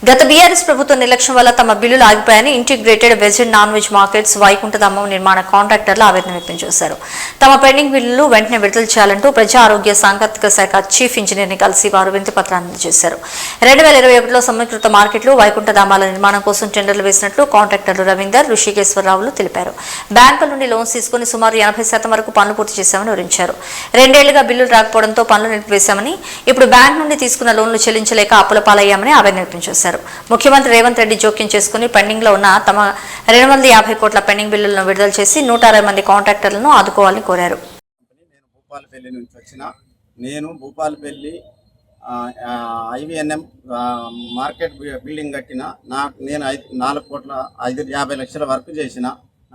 గత బీఆర్ఎస్ ప్రభుత్వ నిర్లక్ష్యం వల్ల తమ బిల్లులు ఆగిపోయాయని integrated veg and non veg markets వైకుంఠధామం నిర్మాణ కాంట్రాక్టర్లు ఆవేదన వ్యక్తం చేశారు. తమ పెండింగ్ బిల్లులు వెంటనే విడుదల చేయాలంటూ ప్రజా ఆరోగ్య సాంకేతిక శాఖ చీఫ్ ఇంజనీర్ని కలిసి వారు వినతి పత్రాన్ని అందజేశారు. 2021లో సమీకృత మార్కెట్లు వైకుంఠధామాల నిర్మాణం కోసం టెండర్లు వేసినట్లు కాంట్రాక్టర్లు రవీందర్, ఋషికేశ్వరరావులు తెలిపారు. బ్యాంకుల నుండి లోన్స్ తీసుకుని సుమారు 80% వరకు పనులు పూర్తి చేశామని వివరించారు. 2 ఏళ్లుగా బిల్లులు రాకపోవడంతో పనులు నిలిపివేశామని, ఇప్పుడు బ్యాంక్ నుండి తీసుకున్న లోన్లు చెల్లించలేక అప్పుల పాలయ్యామని ఆవేదన వ్యక్తం చేశారు. ముఖ్యమంత్రి రేవంత్ రెడ్డి జోక్యం చేసుకుని పెండింగ్ లో ఉన్న తమ 250 కోట్ల పెండింగ్ బిల్లులను విడుదల చేసి 160 మంది కాంట్రాక్టర్లను ఆదుకోవాలని కోరారు. నేను భూపాలపల్లి IVNM మార్కెట్ బిల్డింగ్ కట్టిన నేను 4 కోట్ల 50 లక్షల వర్క్ చేసిన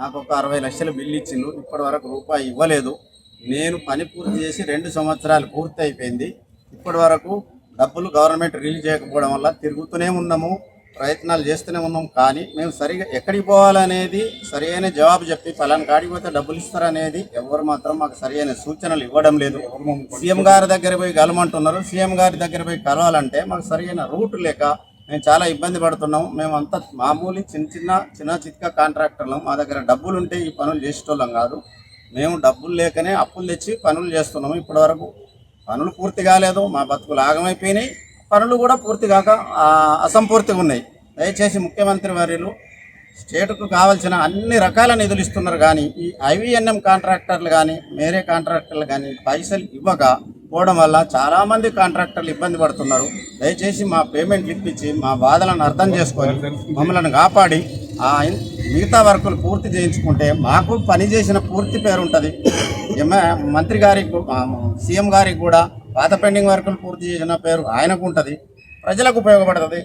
నాకు ఒక 60 లక్షల బిల్లు ఇచ్చిండు. ఇప్పటి వరకు రూపాయి ఇవ్వలేదు. నేను పని పూర్తి చేసి 2 సంవత్సరాలు పూర్తి అయిపోయింది. ఇప్పటి వరకు డబ్బులు గవర్నమెంట్ రిలీజ్ చేయకపోవడం వల్ల తిరుగుతూనే ఉన్నాము, ప్రయత్నాలు చేస్తూనే ఉన్నాం. కానీ మేము సరిగా ఎక్కడికి పోవాలనేది సరైన జవాబు చెప్పి పలానా కాడికి పోతే డబ్బులు ఇస్తారనేది ఎవరు మాత్రం మాకు సరైన సూచనలు ఇవ్వడం లేదు. సీఎం గారి దగ్గర పోయి కలమంటున్నారు. సీఎం గారి దగ్గర పోయి కలవాలంటే మాకు సరైన రూట్ లేక మేము చాలా ఇబ్బంది పడుతున్నాం. మేము అంతా మామూలు చిన్న చిత్క కాంట్రాక్టర్లం. మా దగ్గర డబ్బులు ఉంటే ఈ పనులు చేసేటోళ్ళం కాదు. మేము డబ్బులు లేకనే అప్పులు తెచ్చి పనులు చేస్తున్నాము. ఇప్పటి వరకు పనులు పూర్తి కాలేదు. మా బతుకులు ఆగమైపోయినాయి. పనులు కూడా పూర్తి కాక అసంపూర్తిగా ఉన్నాయి. దయచేసి ముఖ్యమంత్రి వర్యులు స్టేట్కు కావాల్సిన అన్ని రకాల నిధులు ఇస్తున్నారు. కానీ ఈ IVNM కాంట్రాక్టర్లు కానీ వేరే కాంట్రాక్టర్లు కానీ పైసలు ఇవ్వకపోవడం వల్ల చాలామంది కాంట్రాక్టర్లు ఇబ్బంది పడుతున్నారు. దయచేసి మా పేమెంట్ ఇప్పించి మా బాధలను అర్థం చేసుకొని మమ్మల్ని కాపాడి మిగతా వర్కులు పూర్తి చేయించుకుంటే మాకు పని చేసిన పూర్తి పేరు ఉంటుంది. మంత్రి గారికి, సీఎం గారికి కూడా పాత పెండింగ్ వర్కులు పూర్తి చేసిన పేరు ఆయనకు ఉంటుంది. ప్రజలకు ఉపయోగపడుతుంది.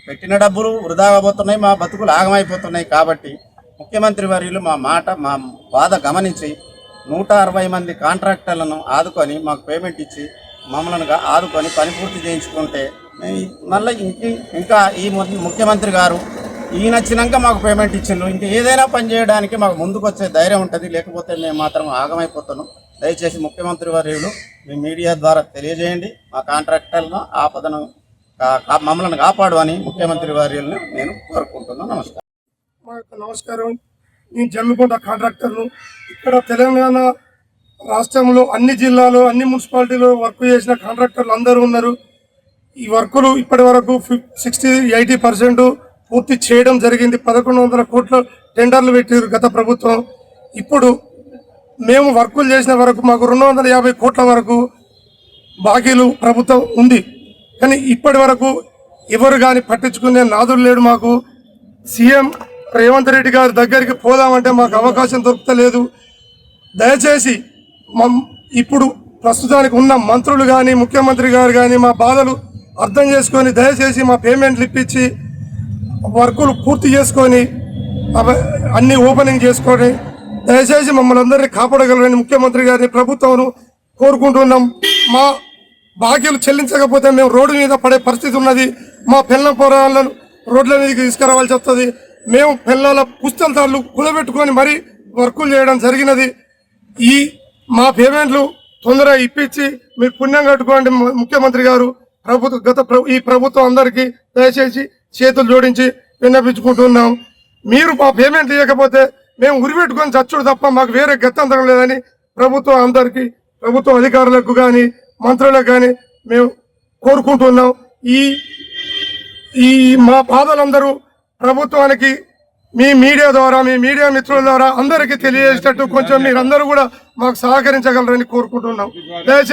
పెట్టిన డబ్బులు వృధా అయిపోతున్నాయి, మా బతుకులు ఆగమైపోతున్నాయి. కాబట్టి ముఖ్యమంత్రి వర్యులు మా బాధ గమనించి 160 మంది కాంట్రాక్టర్లను ఆదుకొని మాకు పేమెంట్ ఇచ్చి మమ్మల్ని ఆదుకొని పని పూర్తి చేయించుకుంటే మళ్ళీ ఇంకా ఈ ముఖ్యమంత్రి గారు ఈయన వచ్చినాక మాకు పేమెంట్ ఇచ్చిండ్రు. ఇంకా ఏదైనా పని చేయడానికి మాకు ముందుకు వచ్చే ధైర్యం ఉంటుంది. లేకపోతే మేము మాత్రం ఆగమైపోతున్నాం. దయచేసి ముఖ్యమంత్రి వర్యులు మీ మీడియా ద్వారా తెలియజేయండి. మా కాంట్రాక్టర్లను ఆపదను మమ్మల్ని కాపాడు అని ముఖ్యమంత్రి వర్యులను నేను కోరుకుంటున్నాను. నమస్కారం. నేను జమ్మికుంట కాంట్రాక్టర్ను. ఇక్కడ తెలంగాణ రాష్ట్రంలో అన్ని జిల్లాలో అన్ని మున్సిపాలిటీలో వర్క్ చేసిన కాంట్రాక్టర్లు అందరూ ఉన్నారు. ఈ వర్కులు ఇప్పటి వరకు 60-80% పూర్తి చేయడం జరిగింది. 1100 కోట్ల టెండర్లు పెట్టారు గత ప్రభుత్వం. ఇప్పుడు మేము వర్కులు చేసిన వరకు మాకు 250 కోట్ల వరకు బాకీలు ప్రభుత్వం ఉంది. కానీ ఇప్పటి వరకు ఎవరు కానీ పట్టించుకునే నాదులు లేడు. మాకు సీఎం రేవంత్ రెడ్డి గారి దగ్గరికి పోదామంటే మాకు అవకాశం దొరుకుతలేదు. దయచేసి ఇప్పుడు ప్రస్తుతానికి ఉన్న మంత్రులు కానీ ముఖ్యమంత్రి గారు కానీ మా బాధలు అర్థం చేసుకొని దయచేసి మా పేమెంట్లు ఇప్పించి వర్కులు పూర్తి చేసుకొని అన్ని ఓపెనింగ్ చేసుకొని దయచేసి మమ్మల్ని అందరినీ కాపాడగలరని ముఖ్యమంత్రి గారిని ప్రభుత్వం కోరుకుంటున్నాం. మా బాకీలు చెల్లించకపోతే మేము రోడ్డు మీద పడే పరిస్థితి ఉన్నది. మా పిల్లల పొరాలను రోడ్ల మీదకి తీసుకురావాల్సి వస్తుంది. మేము పిల్లల పుస్తకాలు కుదబెట్టుకొని మరీ వర్కులు చేయడం జరిగినది. మా తొందరగా ఇప్పించి మీరు పుణ్యం కట్టుకోండి. ముఖ్యమంత్రి గారు ఈ ప్రభుత్వం అందరికీ దయచేసి చేతులు జోడించి విన్నపించుకుంటున్నాం. మీరు మా పేమెంట్ ఇవ్వకపోతే మేము ఉరిపెట్టుకొని చచ్చుడు తప్ప మాకు వేరే గత్యంతరం లేదని ప్రభుత్వ అధికారులకు కానీ మంత్రులకు కానీ మేము కోరుకుంటున్నాం. ఈ మా బాధలందరూ ప్రభుత్వానికి మీ మీడియా ద్వారా, మీ మీడియా మిత్రుల ద్వారా అందరికీ తెలియజేసేటట్టు కొంచెం మీరందరూ కూడా మాకు సహకరించగలరని కోరుకుంటున్నాం. దయచేసి